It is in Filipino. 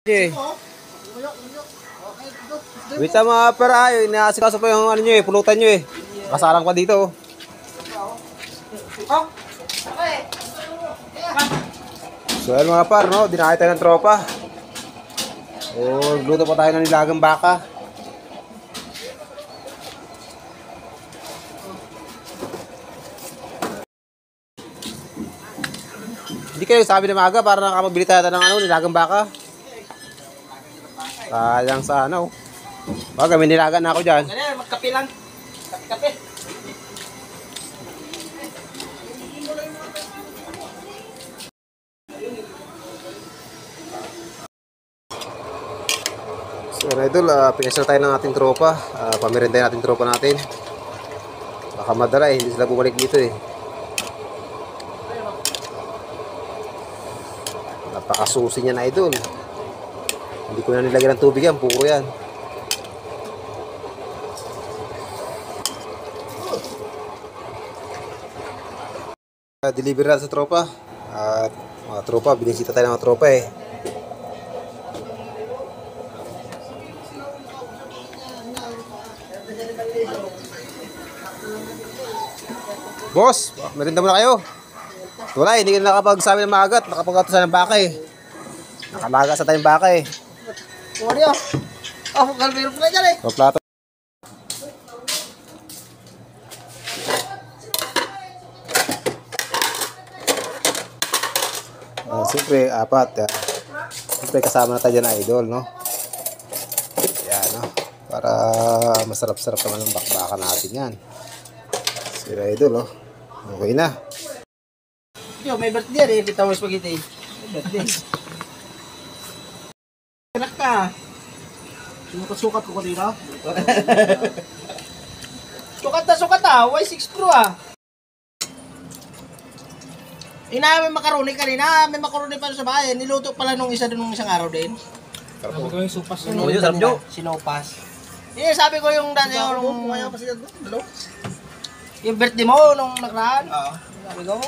Wait mga pera, inaasikaso pa yung ano nyo pulutan nyo Kasarang pa dito. So ayun mga par, no? Dinakay tayo ng tropa. Luto pa tayo ng nilagang baka. Hindi kayo sabi na maaga para nakapabili tayo ng nilagang baka. Sayang sa ano. Baga, may nilaga na ako dyan. Magkape lang. Kape. So, idol, pinasal tayo ng ating tropa. Pamirinday natin tropa natin. Baka madala hindi sila bumalik dito Napakasusi niya na idol. Hindi ko na nilagyan ng tubig yan, puro yan. Deliver na sa tropa. At mga tropa, binisita tayo ng mga tropa Boss, merinda muna kayo. Wala hindi ka nakapagsabi ng maaga at nakapagkatusan ng baka Nakalaga sa tayong baka Oreo. Oh, kalbiro pala dyan Plato. Siyempre, apat. Siyempre, kasama na tayo dyan, idol, no? Yan, no? Para masarap-sarap naman ang bakbakan natin yan. Sira, idol, okay na. Yo, may birthday kita mo spaghetti. May birthday. Anak ka. Sinukat-sukat ko kanina. Sukat Y6 Pro may makaroni kanina. May makaroni pa sa bahay. Niluto pala nung isang araw din. Sabi ko yung supas. Sinopas. Sabi ko yung dati yung birthday mo nung nakaraan. Sabi ko.